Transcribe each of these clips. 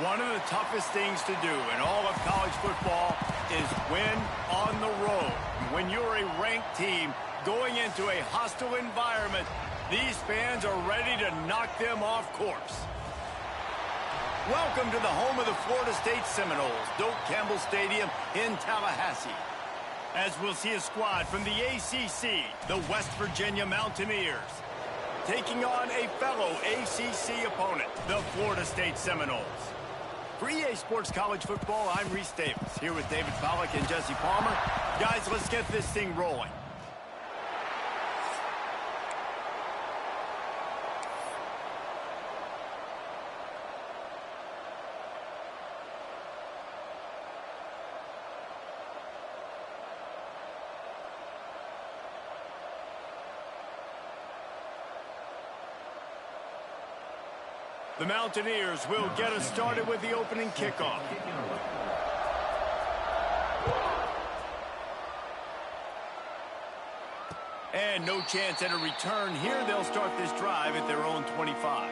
One of the toughest things to do in all of college football is win on the road. When you're a ranked team going into a hostile environment, these fans are ready to knock them off course. Welcome to the home of the Florida State Seminoles, Doak Campbell Stadium in Tallahassee. As we'll see a squad from the ACC, the West Virginia Mountaineers, taking on a fellow ACC opponent, the Florida State Seminoles. For EA Sports College Football, I'm Reese Davis, here with David Pollack and Jesse Palmer. Guys, let's get this thing rolling. The Mountaineers will get us started with the opening kickoff. And no chance at a return here. They'll start this drive at their own 25.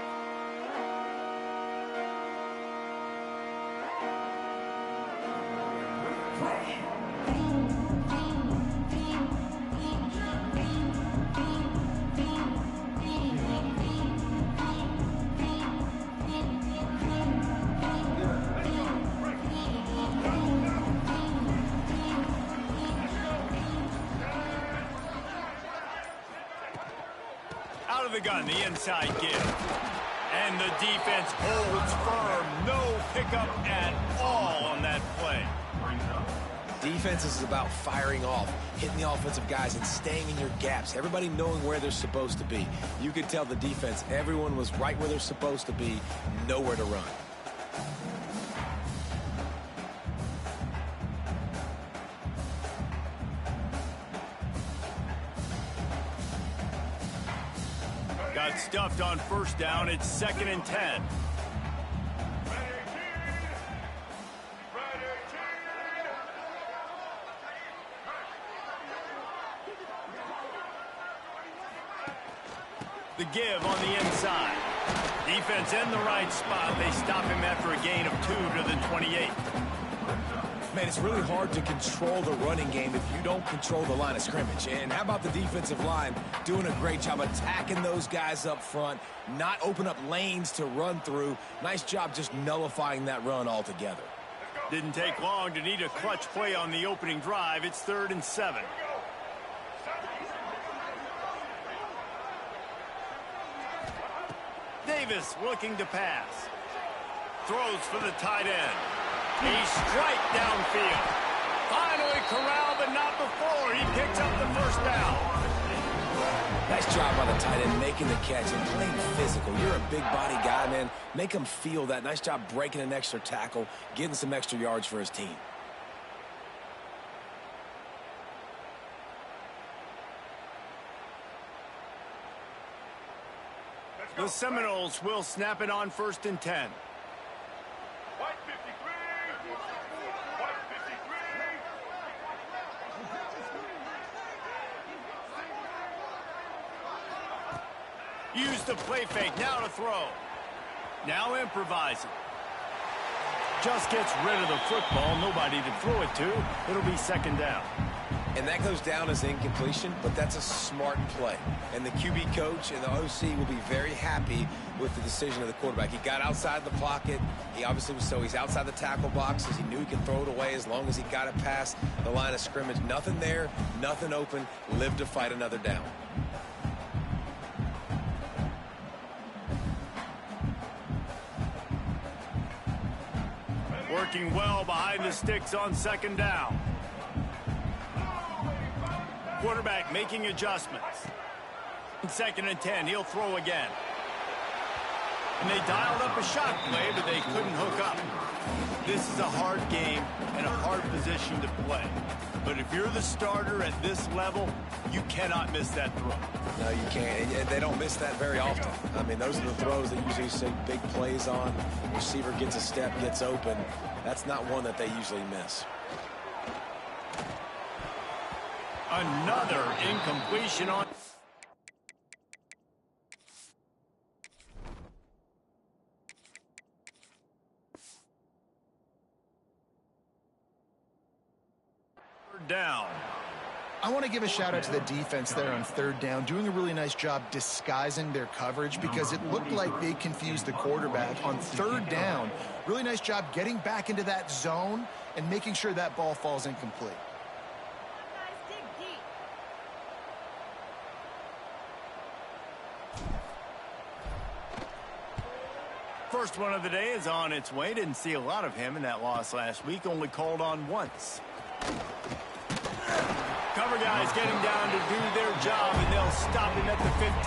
Out of the gun, the inside give. And the defense holds firm. No pickup at all on that play. Defense is about firing off, hitting the offensive guys, and staying in your gaps. Everybody knowing where they're supposed to be. You could tell the defense, everyone was right where they're supposed to be, nowhere to run. Got stuffed on first down. It's 2nd and 10. The give on the inside. Defense in the right spot. They stop him after a gain of 2 to the 28. Man, it's really hard to control the running game if you don't control the line of scrimmage. And how about the defensive line doing a great job attacking those guys up front, not open up lanes to run through. Nice job just nullifying that run altogether. Didn't take long to need a clutch play on the opening drive. It's 3rd and 7. Davis looking to pass. Throws for the tight end. A strike downfield. Finally corralled, but not before. He picks up the first down. Nice job by the tight end making the catch and playing physical. You're a big body guy, man. Make him feel that. Nice job breaking an extra tackle, getting some extra yards for his team. The Seminoles will snap it on 1st and 10. Use the play fake, now to throw. Now improvising. Just gets rid of the football, nobody to throw it to. It'll be 2nd down. And that goes down as incompletion, but that's a smart play. And the QB coach and the OC will be very happy with the decision of the quarterback. He got outside the pocket. He obviously was he's outside the tackle boxes. He knew he could throw it away as long as he got it past the line of scrimmage. Nothing there, nothing open. Live to fight another down. Working well behind the sticks on 2nd down. Quarterback making adjustments. 2nd and 10, he'll throw again. And they dialed up a shot play, but they couldn't hook up. This is a hard game and a hard position to play. But if you're the starter at this level, you cannot miss that throw. No, you can't. And they don't miss that very often. I mean, those are the throws that usually see big plays on. Receiver gets a step, gets open. That's not one that they usually miss. Another incompletion on... third down. I want to give a shout out to the defense there on third down, doing a really nice job disguising their coverage because it looked like they confused the quarterback on third down. Really nice job getting back into that zone and making sure that ball falls incomplete. First one of the day is on its way. Didn't see a lot of him in that loss last week. Only called on once. Cover guys getting down to do their job, and they'll stop him at the 15.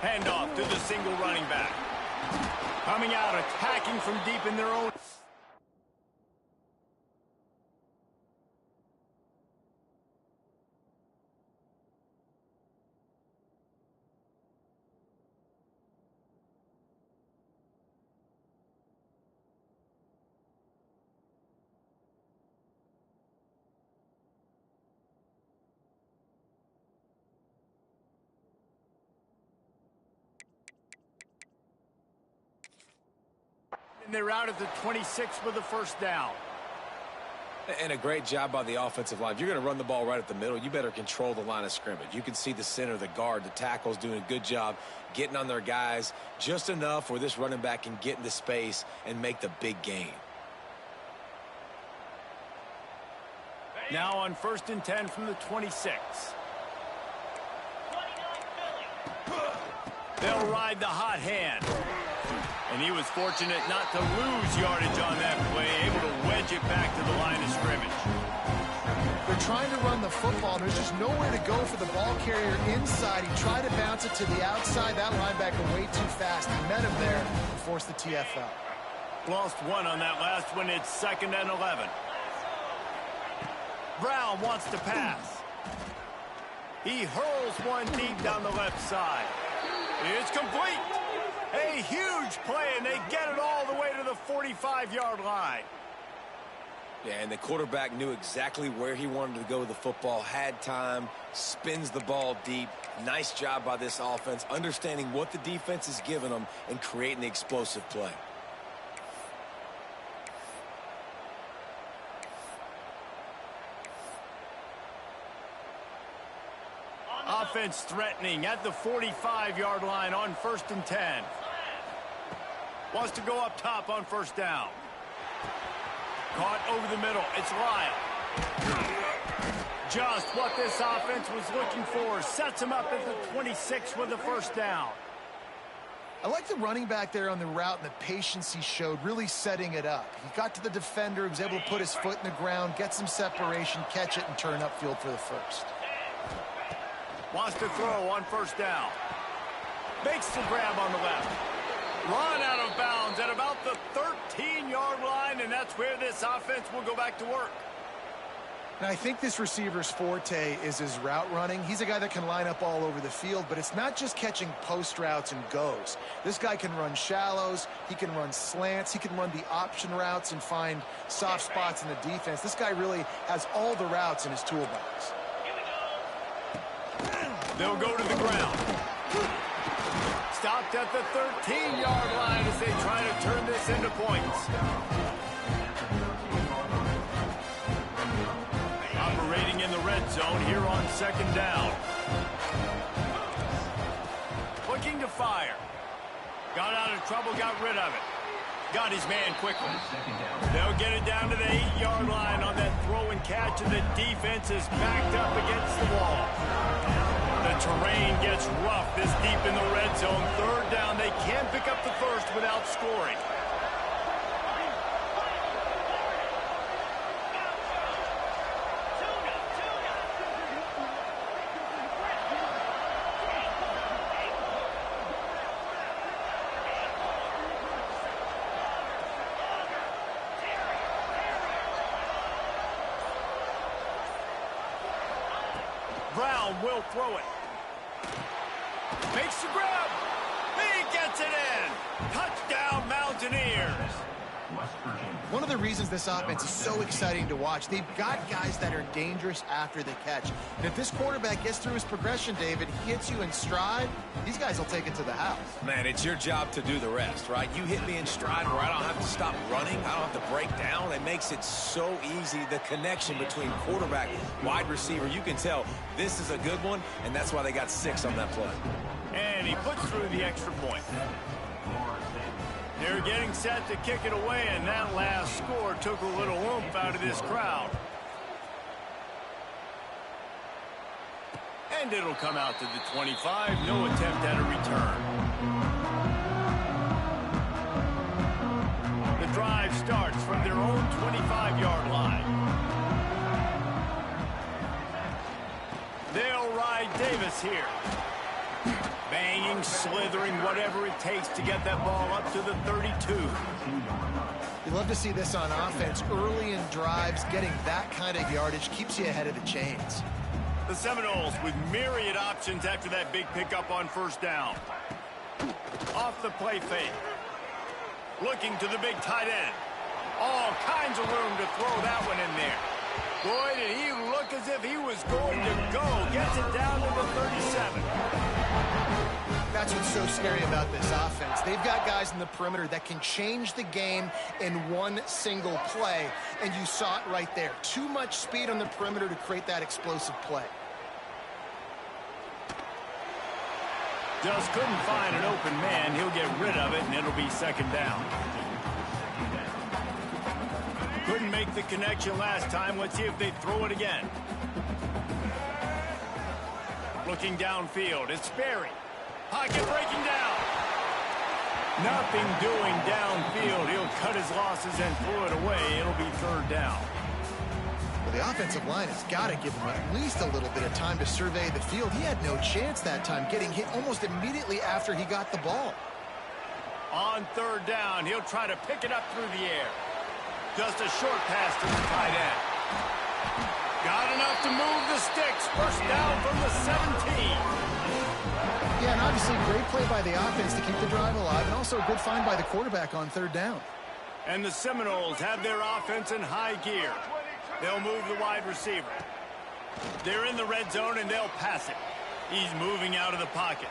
Handoff to the single running back. Coming out, attacking from deep in their own. And they're out at the 26 with the first down. And a great job by the offensive line. If you're going to run the ball right at the middle, you better control the line of scrimmage. You can see the center, the guard, the tackles doing a good job getting on their guys just enough where this running back can get into space and make the big gain. Now on 1st and 10 from the 26. They'll ride the hot hand. And he was fortunate not to lose yardage on that play, able to wedge it back to the line of scrimmage. They're trying to run the football. There's just nowhere to go for the ball carrier inside. He tried to bounce it to the outside. That linebacker way too fast. He met him there and forced the TFL. Lost one on that last one. It's 2nd and 11. Brown wants to pass. He hurls one deep down the left side. It's complete. A huge play, and they get it all the way to the 45-yard line. Yeah, and the quarterback knew exactly where he wanted to go with the football, had time, spins the ball deep. Nice job by this offense, understanding what the defense is giving them and creating the explosive play. Offense threatening at the 45-yard line on 1st and 10. Wants to go up top on 1st down. Caught over the middle. It's Lyle. Just what this offense was looking for. Sets him up at the 26 with the 1st down. I like the running back there on the route and the patience he showed, really setting it up. He got to the defender, he was able to put his foot in the ground, get some separation, catch it, and turn upfield for the first. Wants to throw on 1st down. Makes the grab on the left. Run out of bounds at about the 13-yard line, and that's where this offense will go back to work. And I think this receiver's forte is his route running. He's a guy that can line up all over the field, but it's not just catching post routes and goes. This guy can run shallows, he can run slants, he can run the option routes and find soft spots in the defense. This guy really has all the routes in his toolbox. They'll go to the ground. Stopped at the 13-yard line as they try to turn this into points. Operating in the red zone here on 2nd down. Looking to fire. Got out of trouble, got rid of it. Got his man quickly. They'll get it down to the 8-yard line on that throw and catch, and the defense is backed up against the wall. The terrain gets rough this deep in the red zone. 3rd down, they can't pick up the first without scoring. Brown will throw it. Makes the grab. He Touchdown, Mountaineers. One of the reasons this offense is so exciting to watch, they've got guys that are dangerous after the catch. And if this quarterback gets through his progression, David, he hits you in stride, these guys will take it to the house. Man, it's your job to do the rest, right? You hit me in stride where I don't have to stop running. I don't have to break down. It makes it so easy, the connection between quarterback, wide receiver. You can tell this is a good one, and that's why they got 6 on that play. And he puts through the extra point. They're getting set to kick it away, and that last score took a little oomph out of this crowd. And it'll come out to the 25. No attempt at a return. The drive starts from their own 25-yard line. They'll ride Davis here. Banging, slithering, whatever it takes to get that ball up to the 32. You love to see this on offense. Early in drives, getting that kind of yardage keeps you ahead of the chains. The Seminoles with myriad options after that big pickup on first down. Off the play fake. Looking to the big tight end. All kinds of room to throw that one in there. Boy, did he look as if he was going to go. Gets it down to the 37. That's what's so scary about this offense. They've got guys in the perimeter that can change the game in one single play, and you saw it right there. Too much speed on the perimeter to create that explosive play. Just couldn't find an open man. He'll get rid of it, and it'll be second down. Couldn't make the connection last time. Let's see if they throw it again. Looking downfield, it's Sperry. Pocket breaking down. Nothing doing downfield. He'll cut his losses and throw it away. It'll be third down. Well, the offensive line has got to give him at least a little bit of time to survey the field. He had no chance that time, getting hit almost immediately after he got the ball. On third down, he'll try to pick it up through the air. Just a short pass to the tight end. Got enough to move the sticks. First down from the 17. Yeah, and obviously great play by the offense to keep the drive alive, and also a good find by the quarterback on third down. And the Seminoles have their offense in high gear. They'll move the wide receiver. They're in the red zone, and they'll pass it. He's moving out of the pocket.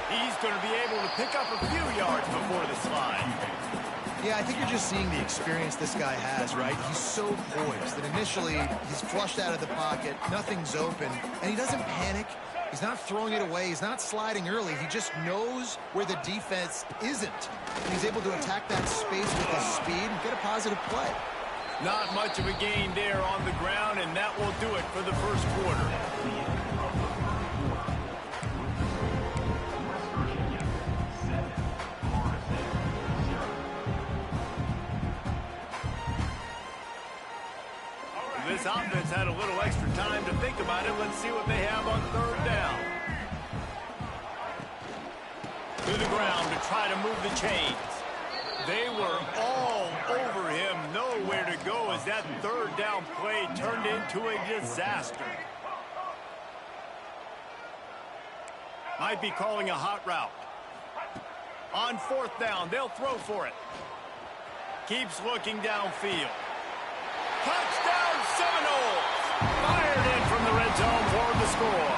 He's going to be able to pick up a few yards before the slide. Yeah, I think you're just seeing the experience this guy has, right? He's so poised that initially he's flushed out of the pocket, nothing's open, and he doesn't panic. He's not throwing it away. He's not sliding early. He just knows where the defense isn't. And he's able to attack that space with his speed and get a positive play. Not much of a gain there on the ground, and that will do it for the first quarter. This offense had a little extra time to think about it. Let's see what they have on third down. To the ground to try to move the chains. They were all over him. Nowhere to go as that third down play turned into a disaster. Might be calling a hot route. On fourth down, they'll throw for it. Keeps looking downfield. Touchdown Seminoles! Fired in from the red zone for the score.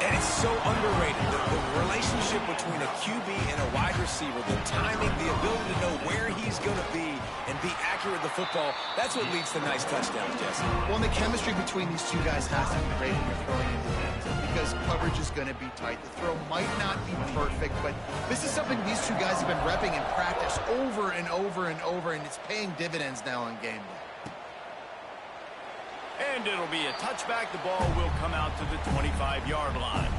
And it's so underrated. The relationship between a QB and a wide receiver, the timing, the ability to know where he's going to be and be accurate with the football, that's what leads to nice touchdowns, Jesse. Well, and the chemistry between these two guys has to be great when you're throwing into the end zone because coverage is going to be tight. The throw might not be perfect, but this is something these two guys have been repping in practice over and over and over, and it's paying dividends now on game day. And it'll be a touchback. The ball will come out to the 25-yard line.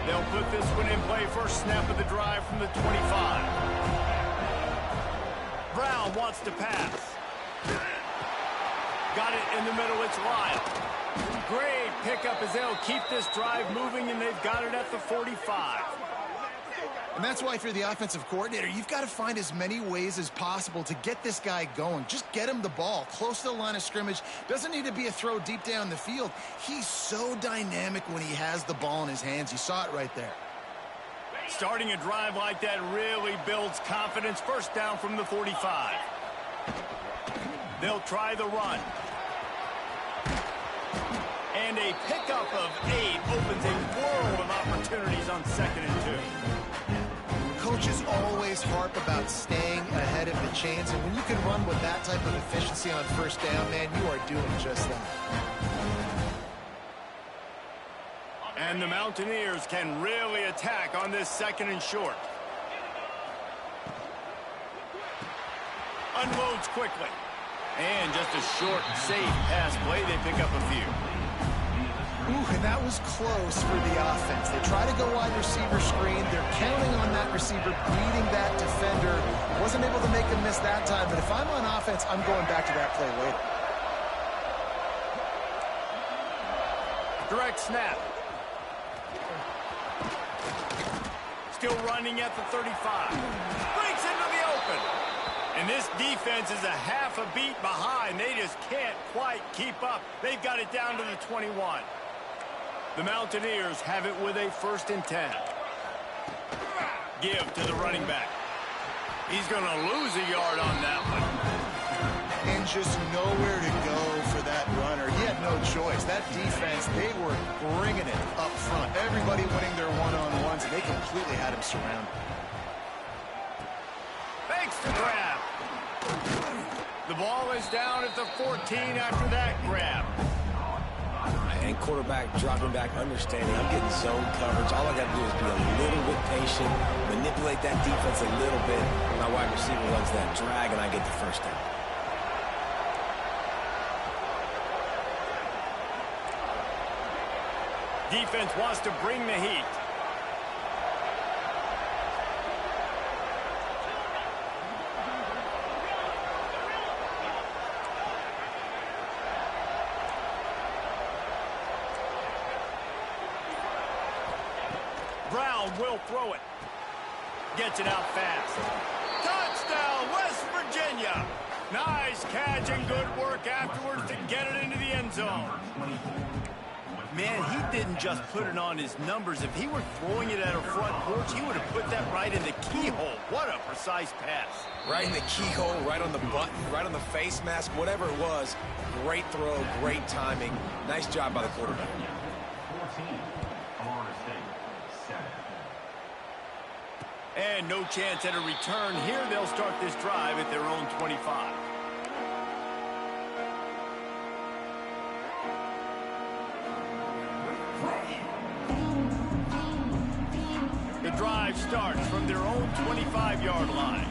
They'll put this one in play. First snap of the drive from the 25. Brown wants to pass. Got it in the middle. It's Lyle. Great pickup as they'll keep this drive moving, and they've got it at the 45. And that's why if you're the offensive coordinator, you've got to find as many ways as possible to get this guy going. Just get him the ball close to the line of scrimmage. Doesn't need to be a throw deep down the field. He's so dynamic when he has the ball in his hands. You saw it right there. Starting a drive like that really builds confidence. First down from the 45. They'll try the run. And a pickup of 8 opens a world of opportunities on 2nd and 2. Coaches always harp about staying ahead of the chains, and when you can run with that type of efficiency on first down, man, you are doing just that. And the Mountaineers can really attack on this 2nd and short. Unloads quickly. And just a short, safe pass play. They pick up a few. Ooh, and that was close for the offense. They try to go wide receiver screen. They're counting on that receiver beating that defender. Wasn't able to make him miss that time, but if I'm on offense, I'm going back to that play later. Direct snap. Still running at the 35. Breaks into the open. And this defense is a half a beat behind. They just can't quite keep up. They've got it down to the 21. The Mountaineers have it with a 1st and 10. Give to the running back. He's going to lose a yard on that one. And just nowhere to go for that runner. He had no choice. That defense, they were bringing it up front. Everybody winning their one-on-ones, and they completely had him surrounded. Thanks to grab. The ball is down at the 14 after that grab. And quarterback dropping back, understanding I'm getting zone coverage. All I got to do is be a little bit patient, manipulate that defense a little bit. My wide receiver runs that drag, and I get the first down. Defense wants to bring the heat. Brown will throw it. Gets it out fast. Touchdown, West Virginia. Nice catch and good work afterwards to get it into the end zone. Man, he didn't just put it on his numbers. If he were throwing it at a front porch, he would have put that right in the keyhole. What a precise pass. Right in the keyhole, right on the button, right on the face mask, whatever it was. Great throw, great timing. Nice job by the quarterback. And no chance at a return here. They'll start this drive at their own 25. The drive starts from their own 25-yard line.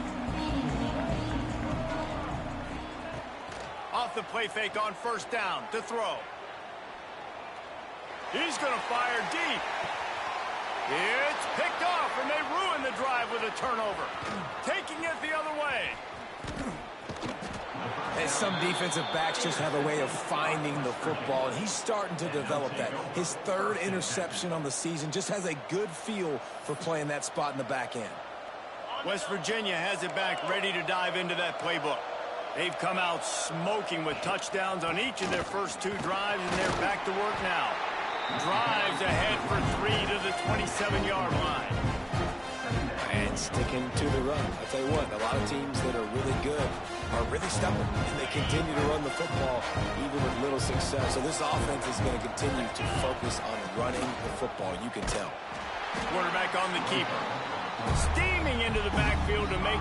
Off the play fake on 1st down to throw. He's going to fire deep. It's picked off, and they ruin the drive with a turnover. Taking it the other way. And some defensive backs just have a way of finding the football, and he's starting to develop that. His 3rd interception on the season, just has a good feel for playing that spot in the back end. West Virginia has it back, ready to dive into that playbook. They've come out smoking with touchdowns on each of their first 2 drives, and they're back to work now. Drives ahead for 3 to the 27-yard line. And sticking to the run. I'll tell you what, a lot of teams that are really good are really stubborn, and they continue to run the football even with little success. So this offense is going to continue to focus on running the football, you can tell. Quarterback on the keeper. Steaming into the backfield to make...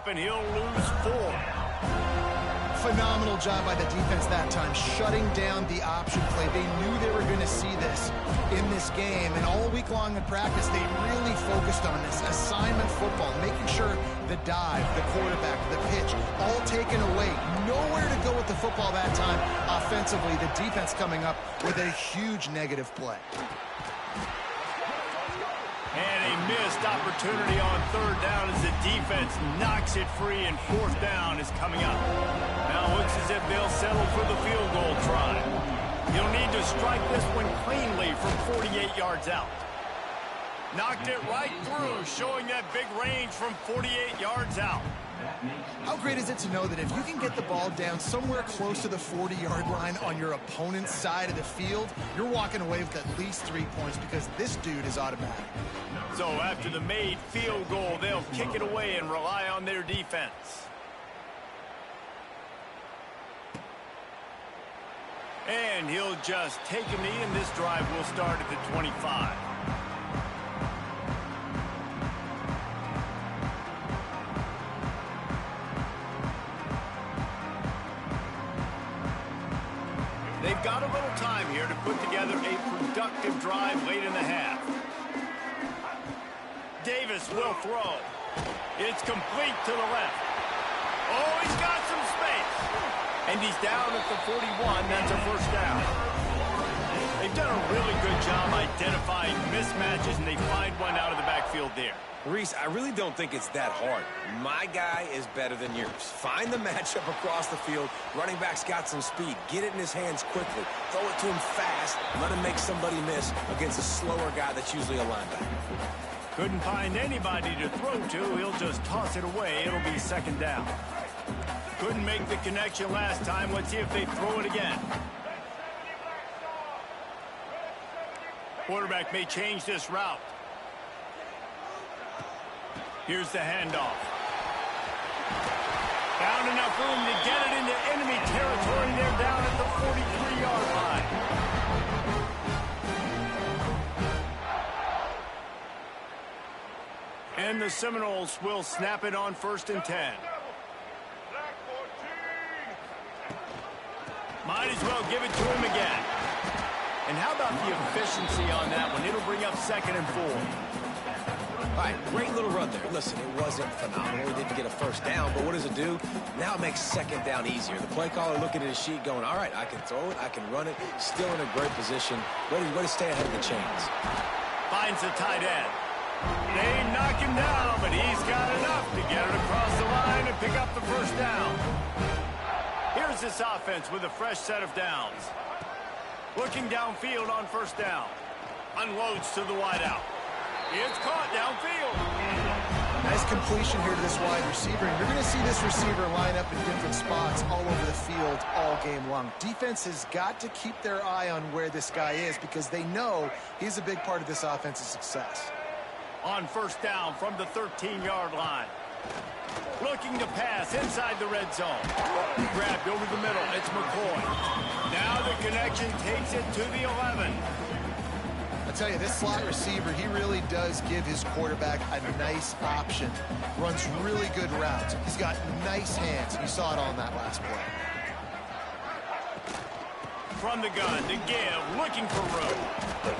And he'll lose 4. Phenomenal job by the defense that time, shutting down the option play. They knew they were going to see this in this game, and all week long in practice, they really focused on this assignment football, making sure the dive, the quarterback, the pitch, all taken away. Nowhere to go with the football that time offensively. The defense coming up with a huge negative play. And a missed opportunity on third down as the defense knocks it free, and fourth down is coming up. Now it looks as if they'll settle for the field goal try. He'll need to strike this one cleanly from 48 yards out. Knocked it right through, showing that big range from 48 yards out. How great is it to know that if you can get the ball down somewhere close to the 40-yard line on your opponent's side of the field, you're walking away with at least 3 points because this dude is automatic. So after the made field goal, they'll kick it away and rely on their defense. And he'll just take a knee, and this drive will start at the 25. They've got a little time here to put together a productive drive late in the half. Davis will throw. It's complete to the left. Oh, he's got some space. And he's down at the 41. That's a first down. They've done a really good job identifying mismatches, and they find one out of the backfield there. Reese, I really don't think it's that hard. My guy is better than yours. Find the matchup across the field. Running back's got some speed. Get it in his hands quickly. Throw it to him fast. Let him make somebody miss against a slower guy that's usually a linebacker. Couldn't find anybody to throw to. He'll just toss it away. It'll be second down. Couldn't make the connection last time. Let's see if they throw it again. Quarterback may change this route. Here's the handoff. Found enough room to get it into enemy territory. They're down at the 43-yard line. And the Seminoles will snap it on 1st and 10. Might as well give it to him again. And how about the efficiency on that one? It'll bring up 2nd and 4. All right, great little run there. Listen, it wasn't phenomenal. He didn't get a first down, but what does it do? Now it makes second down easier. The play caller looking at his sheet going, all right, I can throw it, I can run it. Still in a great position. Ready to stay ahead of the chains. Finds the tight end. They knock him down, but he's got enough to get it across the line and pick up the first down. Here's this offense with a fresh set of downs. Looking downfield on 1st down. Unloads to the wideout. It's caught downfield. Nice completion here to this wide receiver. And you're going to see this receiver line up in different spots all over the field all game long. Defense has got to keep their eye on where this guy is because they know he's a big part of this offense's success. On 1st down from the 13-yard line. Looking to pass inside the red zone. Grabbed over the middle. It's McCoy. Now the connection takes it to the 11. I tell you, this slot receiver, he really does give his quarterback a nice option. Runs really good routes. He's got nice hands. You saw it on that last play. From the gun to give, looking for room.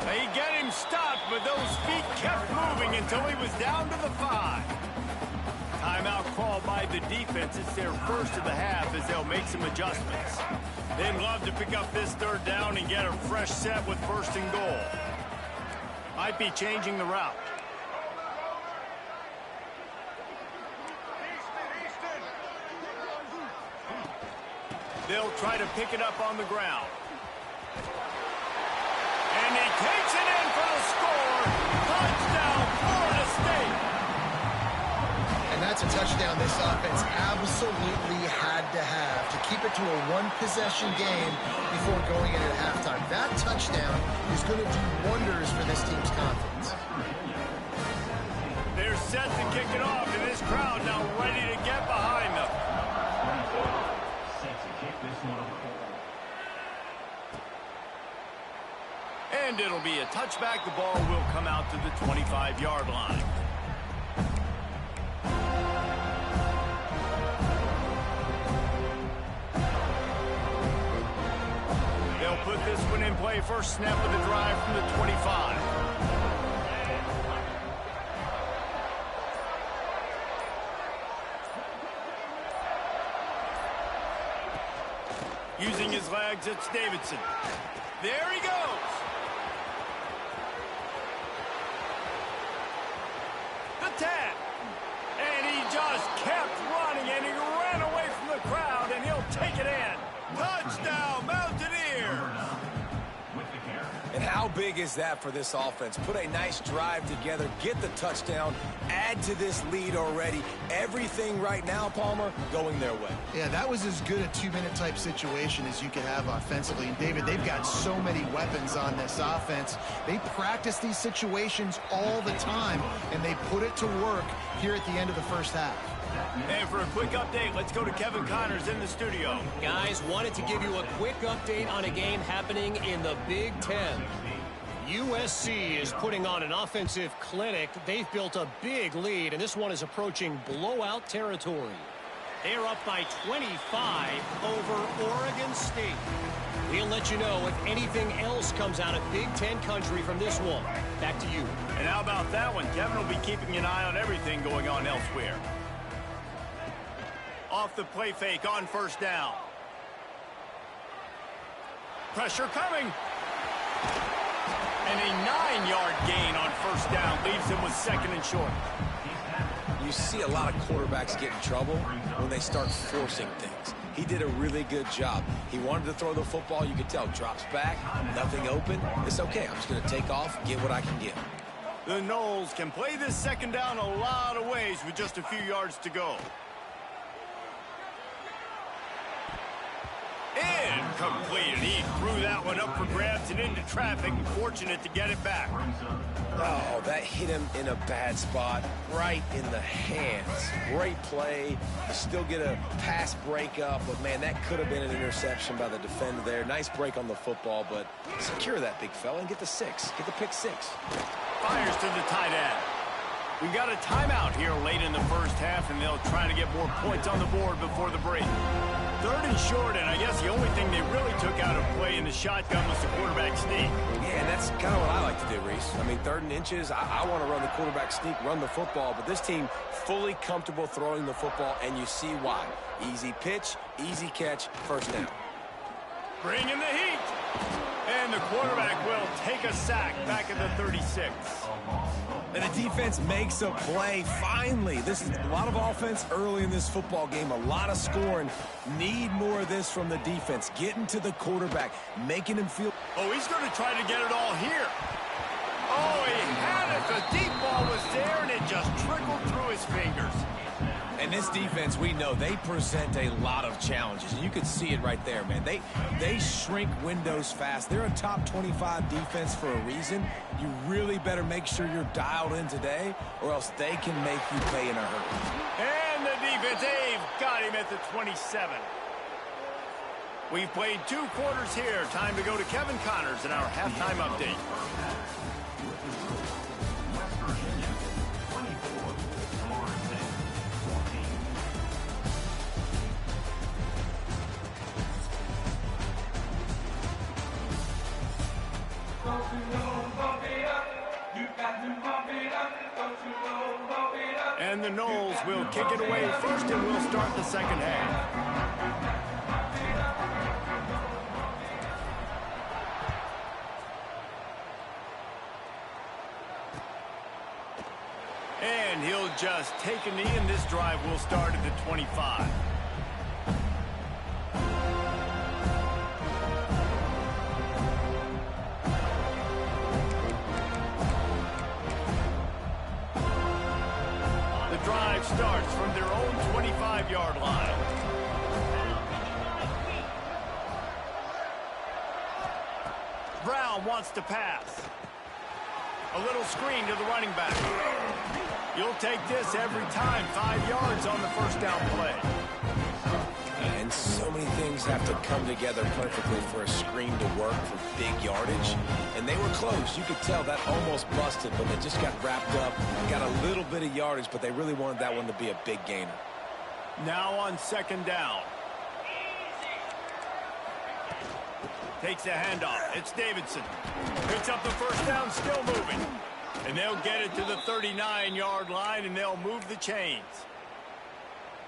They get him stopped, but those feet kept moving until he was down to the 5. Timeout called by the defense. It's their first of the half as they'll make some adjustments. They'd love to pick up this 3rd down and get a fresh set with 1st and goal. Might be changing the route. They'll try to pick it up on the ground. And he takes it in for the score. Touchdown, Florida State. And that's a touchdown this offense absolutely had to have to keep it to a one-possession game before going in at halftime. That touchdown is going to do wonders for this team's confidence. They're set to kick it off, and this crowd now ready to get behind them. And it'll be a touchback. The ball will come out to the 25-yard line. play, first snap of the drive from the 25. Using his legs, it's Davidson. There he goes. The tap. And he just kept running, and he ran away from the crowd, and he'll take it in. Touchdown, Mountaineers. And how big is that for this offense? Put a nice drive together, get the touchdown, add to this lead already. Everything right now, Palmer, going their way. Yeah, that was as good a two-minute type situation as you could have offensively. And, David, they've got so many weapons on this offense. They practice these situations all the time, and they put it to work here at the end of the first half. And for a quick update, let's go to Kevin Connors in the studio. Guys, wanted to give you a quick update on a game happening in the Big Ten. USC is putting on an offensive clinic. They've built a big lead, and this one is approaching blowout territory. They're up by 25 over Oregon State. We'll let you know if anything else comes out of Big Ten country from this one. Back to you. And how about that one? Kevin will be keeping an eye on everything going on elsewhere. Off the play fake on first down. Pressure coming. And a 9-yard gain on first down leaves him with second and short. You see a lot of quarterbacks get in trouble when they start forcing things. He did a really good job. He wanted to throw the football. You could tell. Drops back, nothing open. It's okay. I'm just going to take off, get what I can get. The Noles can play this second down a lot of ways with just a few yards to go. Incomplete. He threw that one up for grabs and into traffic, and fortunate to get it back. Oh, that hit him in a bad spot, right in the hands. Great play. You still get a pass breakup, but, man, that could have been an interception by the defender there. Nice break on the football, but secure that big fella and get the six. Get the pick six. Fires to the tight end. We've got a timeout here late in the first half, and they'll try to get more points on the board before the break. Third and short, and I guess the only thing they really took out of play in the shotgun was the quarterback sneak. Yeah, and that's kind of what I like to do, Reese. I mean, 3rd and inches, I want to run the quarterback sneak, run the football, but this team fully comfortable throwing the football, and you see why. Easy pitch, easy catch, first down. Bring in the heat. And the quarterback will take a sack back at the 36. And the defense makes a play, finally. This is a lot of offense early in this football game, a lot of scoring. Need more of this from the defense. Getting to the quarterback, making him feel... Oh, he's going to try to get it all here. Oh, he had it. The deep ball was there, and it just trickled through his fingers. And this defense, we know, they present a lot of challenges. And you can see it right there, man. They shrink windows fast. They're a top 25 defense for a reason. You really better make sure you're dialed in today, or else they can make you pay in a hurry. And the defense, they've got him at the 27. We've played 2 quarters here. Time to go to Kevin Connors in our halftime update. And the Noles will kick it away first, and we'll start the second half. And he'll just take a knee, and this drive will start at the 25. Starts from their own 25-yard line. Brown wants to pass. A little screen to the running back. You'll take this every time. 5 yards on the first down play. And so many things have to come together perfectly for a screen to work for big yardage. And they were close. You could tell that almost busted, but they just got wrapped up, got a little bit of yardage, but they really wanted that one to be a big gainer. Now on second down. Takes a handoff. It's Davidson. Picks up the first down, still moving. And they'll get it to the 39-yard line, and they'll move the chains.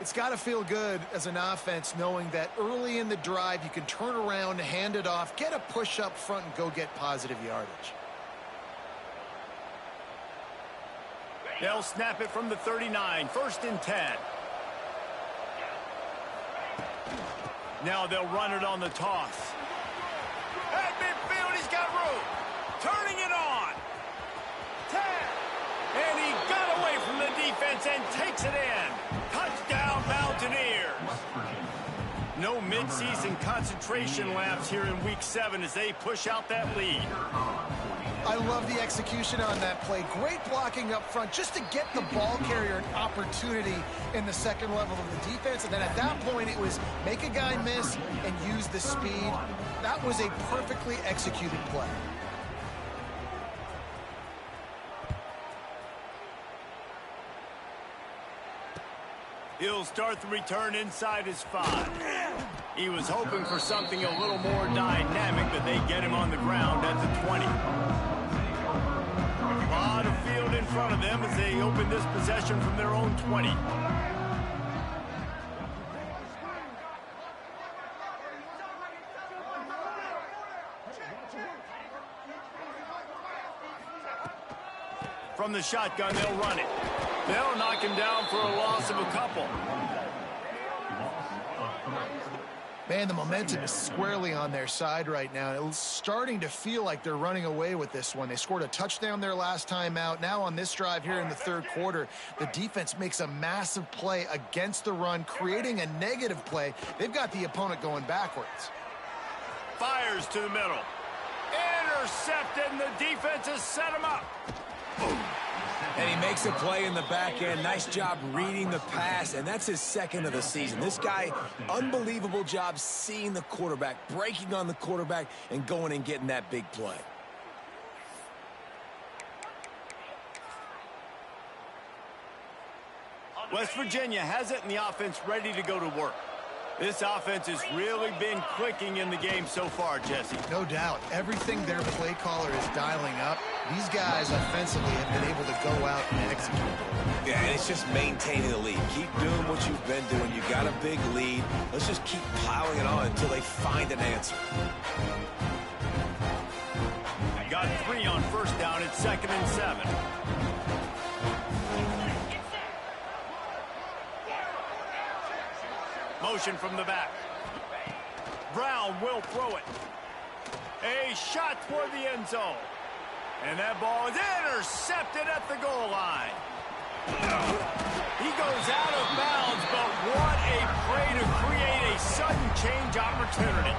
It's got to feel good as an offense knowing that early in the drive you can turn around, hand it off, get a push up front, and go get positive yardage. They'll snap it from the 39, 1st and 10. Now they'll run it on the toss. At midfield, he's got room. Turning it on. 10. And he got away from the defense and takes it in. Touchdown, Mountaineers. No midseason concentration laps here in Week 7 as they push out that lead. I love the execution on that play. Great blocking up front just to get the ball carrier an opportunity in the second level of the defense. And then at that point, it was make a guy miss and use the speed. That was a perfectly executed play. He'll start the return inside his 5. He was hoping for something a little more dynamic, but they get him on the ground at the 20. A lot of field in front of them as they open this possession from their own 20. From the shotgun, they'll run it. They'll knock him down for a loss of a couple. Man, the momentum is squarely on their side right now. It's starting to feel like they're running away with this one. They scored a touchdown their last time out. Now on this drive here in the third quarter, the defense makes a massive play against the run, creating a negative play. They've got the opponent going backwards. Fires to the middle. Intercepted, and the defense has set him up. Boom. And he makes a play in the back end. Nice job reading the pass, and that's his 2nd of the season. This guy, unbelievable job seeing the quarterback, breaking on the quarterback, and going and getting that big play. West Virginia has it, and the offense ready to go to work. This offense has really been clicking in the game so far, Jesse. No doubt. Everything their play caller is dialing up, these guys offensively have been able to go out and execute. Yeah, and it's just maintaining the lead. Keep doing what you've been doing. You got a big lead. Let's just keep piling it on until they find an answer. Got 3 on 1st down. It's 2nd and 7. Motion from the back. Brown will throw it. A shot toward the end zone. And that ball is intercepted at the goal line. He goes out of bounds, but what a play to create a sudden change opportunity.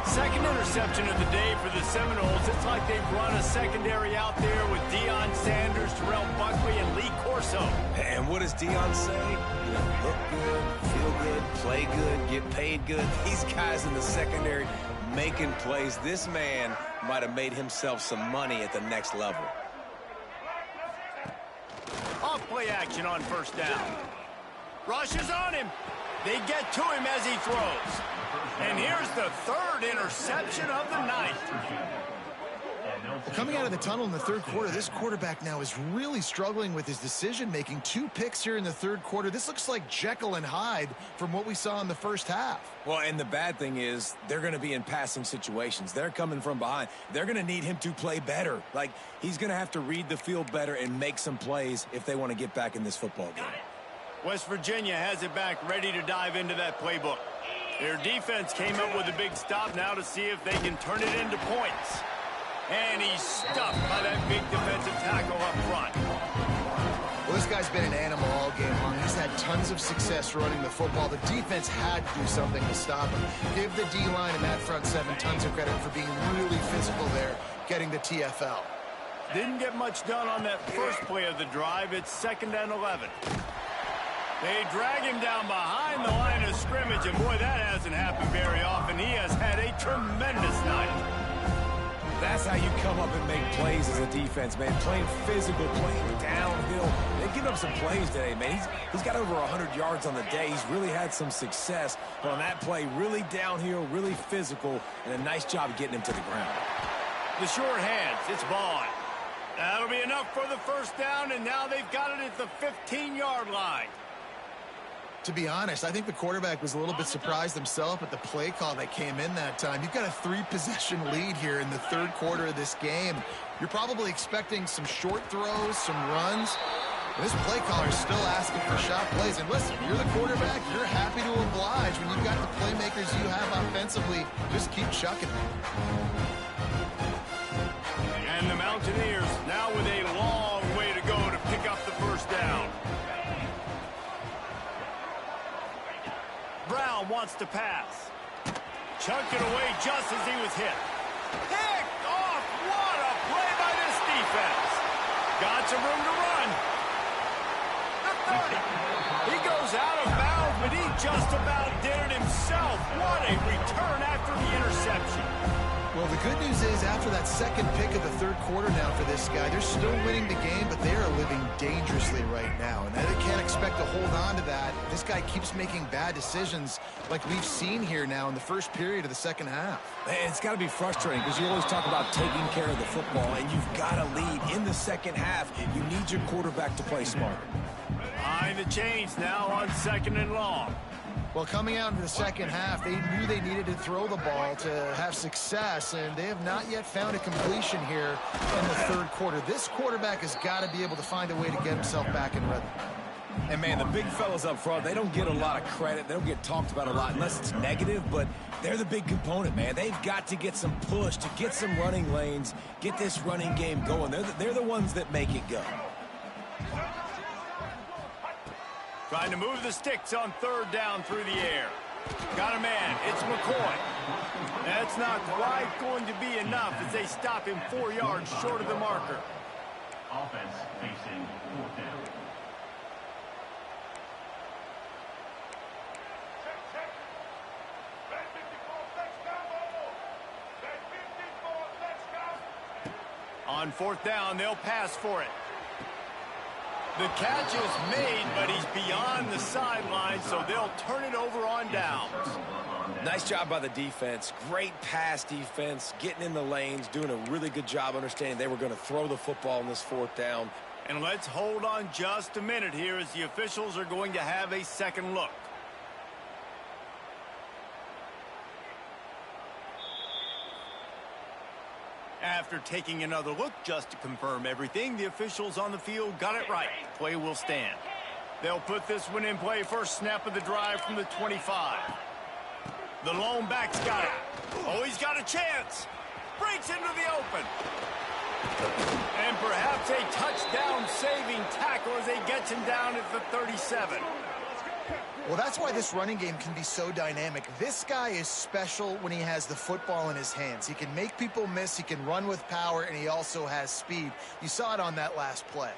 2nd interception of the day for the Seminoles. It's like they've run a secondary out there with Deion Sanders, Terrell Buckley, and Lee Corso. And what does Deion say? You know, look good, feel good, play good, get paid good. These guys in the secondary making plays. This man might have made himself some money at the next level. Off play action on 1st down. Rush is on him. They get to him as he throws. And here's the 3rd interception of the night. Well, coming out of the tunnel in the third quarter, this quarterback now is really struggling with his decision-making. 2 picks here in the third quarter. This looks like Jekyll and Hyde from what we saw in the first half. Well, and the bad thing is they're going to be in passing situations. They're coming from behind. They're going to need him to play better. Like, he's going to have to read the field better and make some plays if they want to get back in this football game. West Virginia has it back, ready to dive into that playbook. Their defense came up with a big stop now to see if they can turn it into points. And he's stuffed by that big defensive tackle up front. Well, this guy's been an animal all game long. He's had tons of success running the football. The defense had to do something to stop him. Give the D-line and that front 7 tons of credit for being really physical there, getting the TFL. Didn't get much done on that first play of the drive. It's 2nd and 11. They drag him down behind the line of scrimmage, and boy, that hasn't happened very often. He has had a tremendous night. That's how you come up and make plays as a defense, man. Playing physical, playing downhill. They've given up some plays today, man. He's got over 100 yards on the day. He's really had some success. But on that play, really downhill, really physical, and a nice job getting him to the ground. The short hands, it's Vaughn. That'll be enough for the first down, and now they've got it at the 15-yard line. To be honest, I think the quarterback was a little bit surprised himself at the play call that came in that time. You've got a 3-possession lead here in the third quarter of this game. You're probably expecting some short throws, some runs. This play caller is still asking for shot plays. And listen, you're the quarterback. You're happy to oblige when you've got the playmakers you have offensively. Just keep chucking them. And the Mountaineers now with a long way to go to pick up the first down. Brown wants to pass. Chunked it away just as he was hit. Picked off. What a play by this defense. Got some room to run. The 30. He goes out of bounds, but he just about did it himself. What a return after the interception. Well, the good news is after that second pick of the third quarter now for this guy, they're still winning the game, but they are living dangerously right now. And they can't expect to hold on to that. This guy keeps making bad decisions like we've seen here now in the first period of the second half. Man, it's got to be frustrating because you always talk about taking care of the football, and you've got to lead in the second half. You need your quarterback to play smarter. Behind the chains now on 2nd and long. Well, coming out into the second half, they knew they needed to throw the ball to have success, and they have not yet found a completion here in the third quarter. This quarterback has got to be able to find a way to get himself back in rhythm. And, man, the big fellas up front, they don't get a lot of credit. They don't get talked about a lot unless it's negative, but they're the big component, man. They've got to get some push, to get some running lanes, get this running game going. They're the ones that make it go. Trying to move the sticks on 3rd down through the air. Got a man. It's McCoy. That's not quite going to be enough as they stop him 4 yards short of the marker. Offense facing 4th down. On 4th down, they'll pass for it. The catch is made, but he's beyond the sideline, so they'll turn it over on downs. Nice job by the defense. Great pass defense, getting in the lanes, doing a really good job understanding they were going to throw the football on this 4th down. And let's hold on just a minute here as the officials are going to have a second look. After taking another look just to confirm everything, the officials on the field got it right. Play will stand. They'll put this one in play. First snap of the drive from the 25. The lone back's got it. Oh, he's got a chance. Breaks into the open. And perhaps a touchdown-saving tackle as he gets him down at the 37. Well, that's why this running game can be so dynamic. This guy is special when he has the football in his hands. He can make people miss, he can run with power, and he also has speed. You saw it on that last play.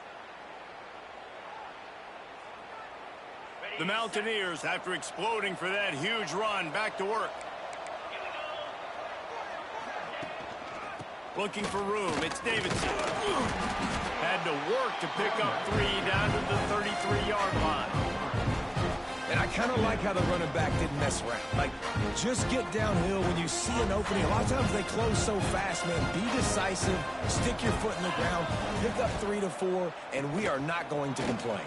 The Mountaineers, after exploding for that huge run, back to work. Looking for room, it's Davidson. Had to work to pick up 3 down to the 33-yard line. And I kind of like how the running back didn't mess around. Like, just get downhill when you see an opening. A lot of times they close so fast, man. Be decisive, stick your foot in the ground, pick up 3 to 4, and we are not going to complain.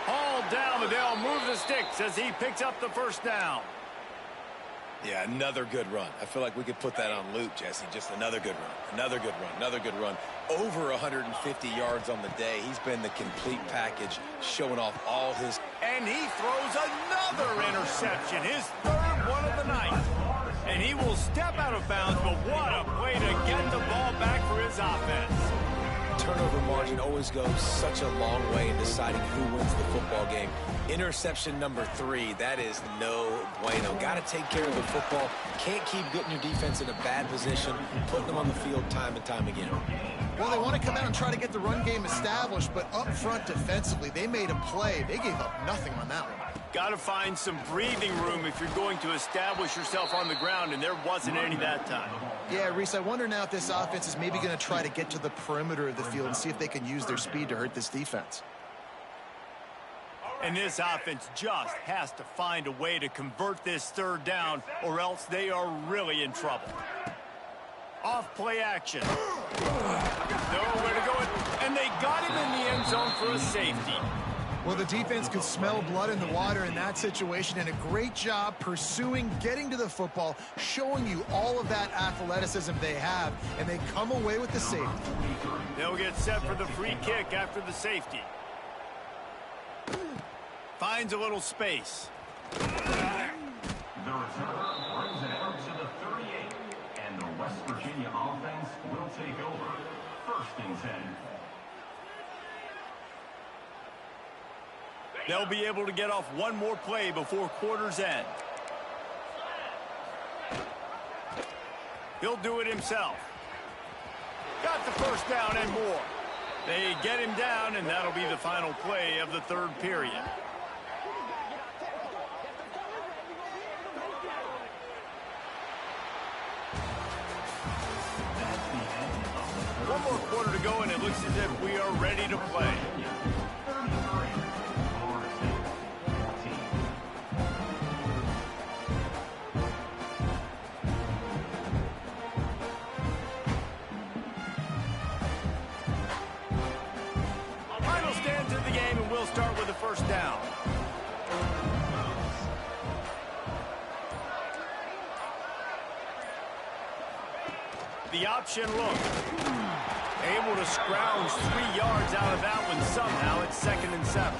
All down, but they'll move the sticks as he picks up the first down. Yeah, another good run. I feel like we could put that on loop, Jesse. Just another good run, another good run, another good run. Over 150 yards on the day. He's been the complete package, showing off all his... And he throws another interception, his 3rd one of the night. And he will step out of bounds, but what a play to get the ball back for his offense. Turnover margin always goes such a long way in deciding who wins the football game. Interception number 3, that is no bueno. Got to take care of the football. Can't keep getting your defense in a bad position, putting them on the field time and time again. Well, they want to come out and try to get the run game established, but up front defensively, they made a play. They gave up nothing on that one. Got to find some breathing room if you're going to establish yourself on the ground, and there wasn't any that time. Yeah, Reese, I wonder now if this offense is maybe going to try to get to the perimeter of the field and see if they can use their speed to hurt this defense. And this offense just has to find a way to convert this third down, or else they are really in trouble. Off play action. Nowhere to go, and they got him in the end zone for a safety. Well, the defense could smell blood in the water in that situation, and a great job pursuing, getting to the football, showing you all of that athleticism they have, and they come away with the safety. They'll get set for the free kick after the safety. Finds a little space. The return brings it out to the 38, and the West Virginia offense will take over. 1st and 10. They'll be able to get off one more play before quarter's end. He'll do it himself. Got the first down and more. They get him down, and that'll be the final play of the 3rd period. One more quarter to go, and it looks as if we are ready to play. Final stands of the game, and we'll start with the first down. The option look. Able to scrounge 3 yards out of that one somehow. It's 2nd and 7.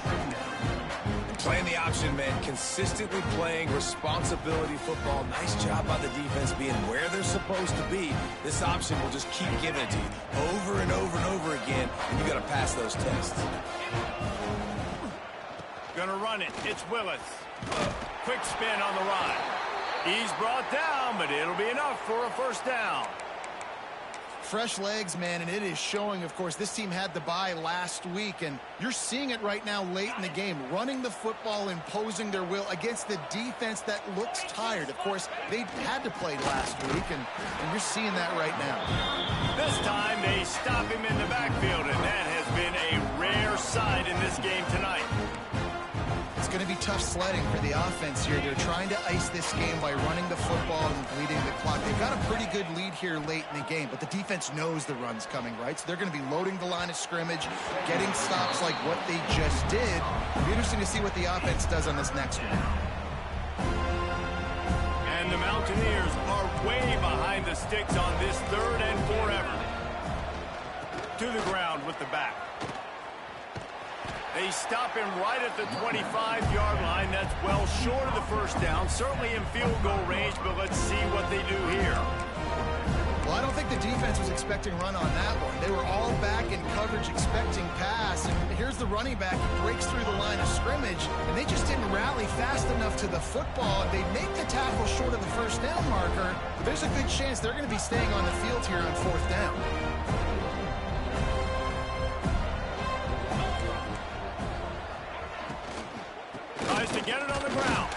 Playing the option, man. Consistently playing responsibility football. Nice job by the defense being where they're supposed to be. This option will just keep giving it to you over and over and over again, and you got to pass those tests. Gonna run it. It's Willis. Quick spin on the run. He's brought down, but it'll be enough for a first down. Fresh legs, man, and it is showing. Of course, this team had the bye last week, and you're seeing it right now late in the game, running the football, imposing their will against the defense that looks tired. Of course, they had to play last week, and you're seeing that right now. This time they stop him in the backfield, and that has been a rare sight in this game tonight. It's going to be tough sledding for the offense here. They're trying to ice this game by running the football and bleeding the clock. They've got a pretty good lead here late in the game, but the defense knows the run's coming, right? So they're going to be loading the line of scrimmage, getting stops like what they just did. It'll be interesting to see what the offense does on this next one. And the Mountaineers are way behind the sticks on this 3rd and forever. To the ground with the back. They stop him right at the 25-yard line. That's well short of the first down. Certainly in field goal range, but let's see what they do here. Well, I don't think the defense was expecting run on that one. They were all back in coverage expecting pass. And here's the running back. He breaks through the line of scrimmage, and they just didn't rally fast enough to the football. They make the tackle short of the first down marker, but there's a good chance they're going to be staying on the field here on 4th down. Tries to get it on the ground.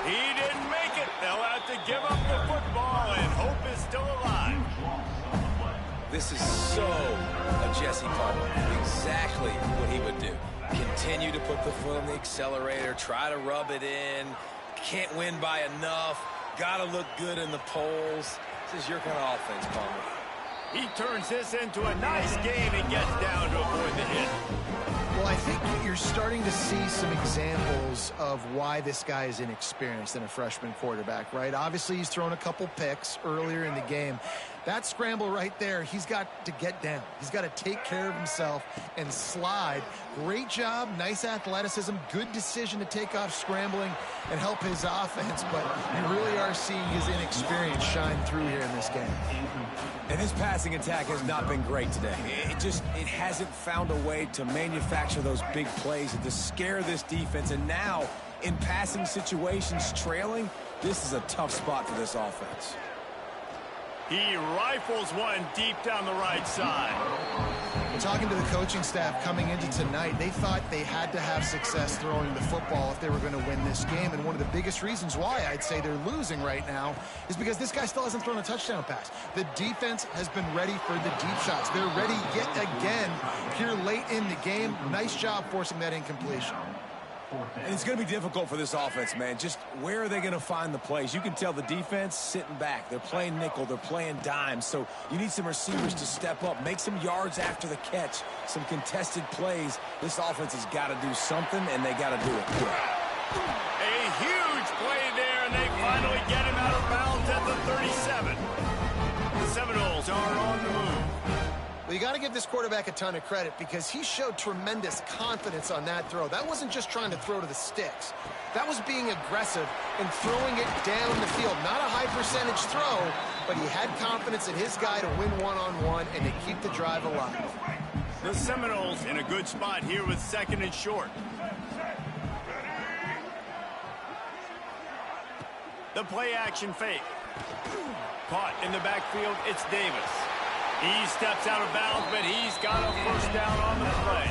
He didn't make it. They'll have to give up the football, and hope is still alive. This is so a Jesse Palmer. Exactly what he would do. Continue to put the foot on the accelerator, try to rub it in. Can't win by enough. Got to look good in the polls. This is your kind of offense, Palmer. He turns this into a nice game and gets down to avoid the hit. Well, I think you're starting to see some examples of why this guy is inexperienced in a freshman quarterback, right? Obviously, he's thrown a couple picks earlier in the game. That scramble right there, he's got to get down. He's got to take care of himself and slide. Great job, nice athleticism, good decision to take off scrambling and help his offense, but you really are seeing his inexperience shine through here in this game. And his passing attack has not been great today. It hasn't found a way to manufacture those big plays and to scare this defense. And now, in passing situations, trailing, this is a tough spot for this offense. He rifles one deep down the right side. Talking to the coaching staff coming into tonight, they thought they had to have success throwing the football if they were going to win this game. And one of the biggest reasons why I'd say they're losing right now is because this guy still hasn't thrown a touchdown pass. The defense has been ready for the deep shots. They're ready yet again here late in the game. Nice job forcing that incompletion. And it's going to be difficult for this offense, man. Just where are they going to find the plays? You can tell the defense sitting back. They're playing nickel. They're playing dime. So you need some receivers to step up, make some yards after the catch, some contested plays. This offense has got to do something, and they got to do it quick. A huge play there, and they finally get him out of bounds at the 37. The Seminoles are on the move. Well, you got to give this quarterback a ton of credit because he showed tremendous confidence on that throw. That wasn't just trying to throw to the sticks. That was being aggressive and throwing it down the field. Not a high percentage throw, but he had confidence in his guy to win one-on-one and to keep the drive alive. The Seminoles in a good spot here with 2nd and short. The play action fake. Caught in the backfield, it's Davis. He steps out of bounds, but he's got a first down on the play.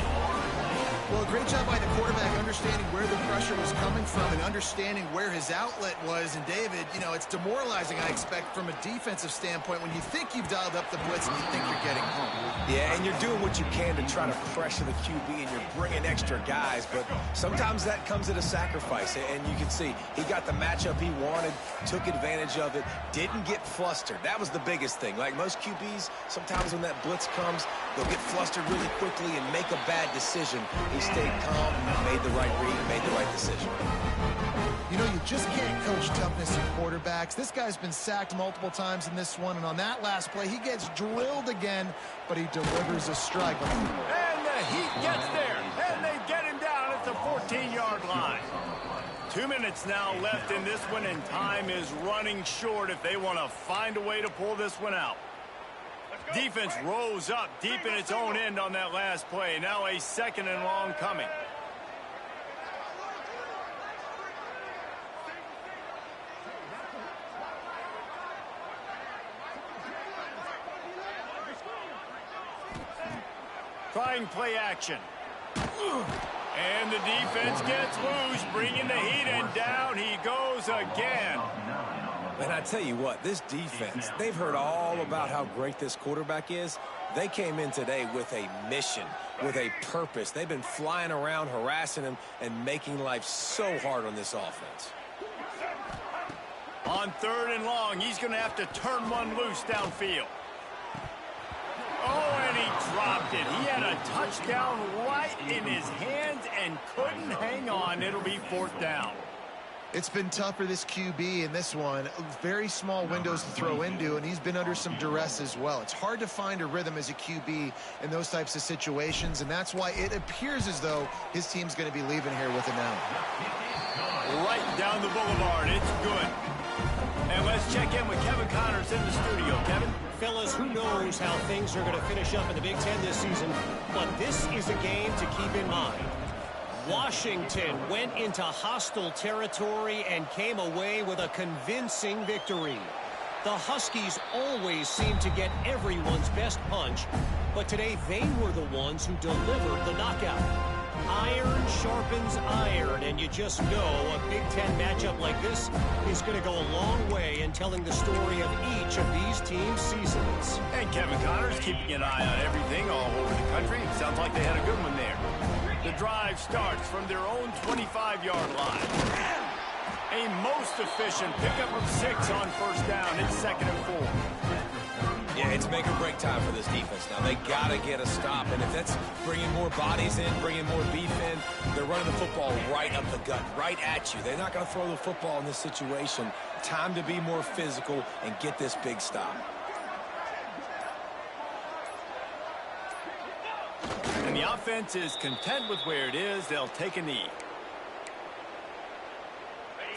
Well, great job by the quarterback understanding where the pressure was coming from and understanding where his outlet was. And David, you know, it's demoralizing, I expect, from a defensive standpoint when you think you've dialed up the blitz and you think you're getting home. Yeah, and you're doing what you can to try to pressure the QB, and you're bringing extra guys, but sometimes that comes at a sacrifice. And you can see he got the matchup he wanted, took advantage of it, didn't get flustered. That was the biggest thing. Like most QBs, sometimes when that blitz comes, they'll get flustered really quickly and make a bad decision. He stayed calm, made the right read, made the right decision. You know, you just can't coach toughness in quarterbacks. This guy's been sacked multiple times in this one, and on that last play, he gets drilled again, but he delivers a strike. And the Heat gets there, and they get him down at the 14-yard line. 2 minutes now left in this one, and time is running short if they want to find a way to pull this one out. Defense rose up deep in its own end on that last play. Now a 2nd and long coming. Trying play action. And the defense gets loose, bringing the Heat, and down he goes again. And I tell you what, this defense, they've heard all about how great this quarterback is. They came in today with a mission, with a purpose. They've been flying around, harassing him, and making life so hard on this offense. On 3rd and long, he's going to have to turn one loose downfield. Oh, and he dropped it. He had a touchdown right in his hands and couldn't hang on. It'll be 4th down. It's been tough for this QB in this one. Very small windows to throw into, and he's been under some duress as well. It's hard to find a rhythm as a QB in those types of situations, and that's why it appears as though his team's going to be leaving here with an out. Right down the boulevard. It's good. And let's check in with Kevin Connors in the studio. Kevin? Fellas, who knows how things are going to finish up in the Big Ten this season, but this is a game to keep in mind. Washington went into hostile territory and came away with a convincing victory. The Huskies always seem to get everyone's best punch, but today they were the ones who delivered the knockout. Iron sharpens iron, and you just know a Big Ten matchup like this is going to go a long way in telling the story of each of these teams' seasons. And Kevin Connors keeping an eye on everything all over the country. Sounds like they had a good one there. The drive starts from their own 25-yard line. A most efficient pickup of 6 on 1st down. It's 2nd and 4. Yeah, it's make or break time for this defense now. They got to get a stop, and if that's bringing more bodies in, bringing more beef in, they're running the football right up the gut, right at you. They're not going to throw the football in this situation. Time to be more physical and get this big stop. And the offense is content with where it is. They'll take a knee.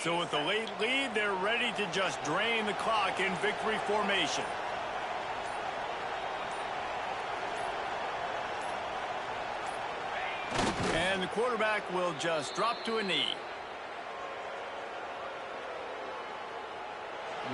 So with the late lead, they're ready to just drain the clock in victory formation. And the quarterback will just drop to a knee.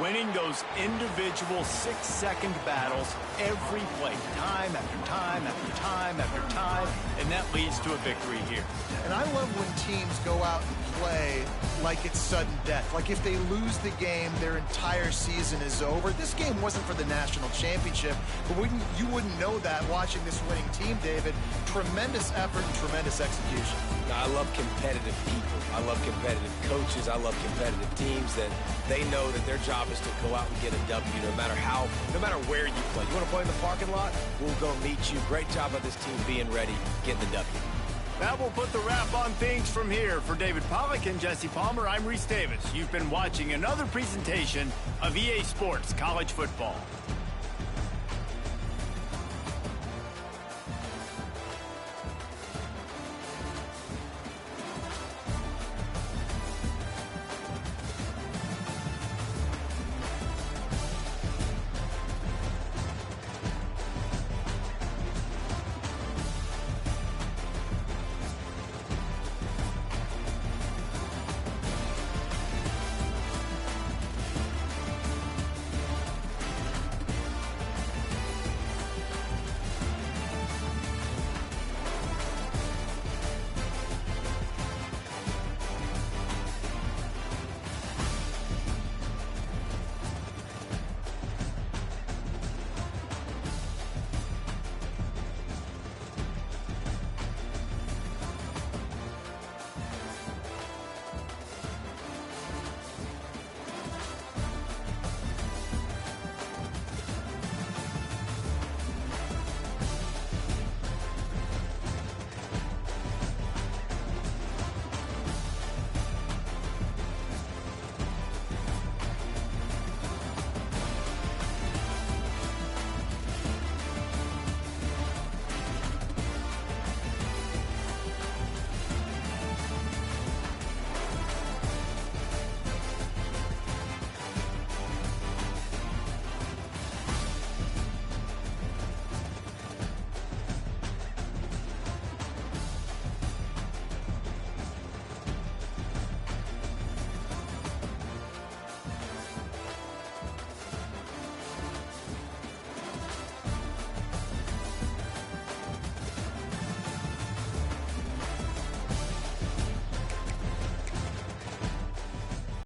winning those individual 6-second battles every play, time after time after time after time, and that leads to a victory here. And I love when teams go out and play like it's sudden death. Like if they lose the game, their entire season is over. This game wasn't for the national championship, but you wouldn't know that watching this winning team, David. Tremendous effort and tremendous execution. I love competitive people. I love competitive coaches. I love competitive teams that they know that their job is to go out and get a W no matter where you play. You want to play in the parking lot? We'll go meet you. Great job of this team being ready, getting the W. That will put the wrap on things from here. For David Pollack and Jesse Palmer, I'm Reese Davis. You've been watching another presentation of EA Sports College Football.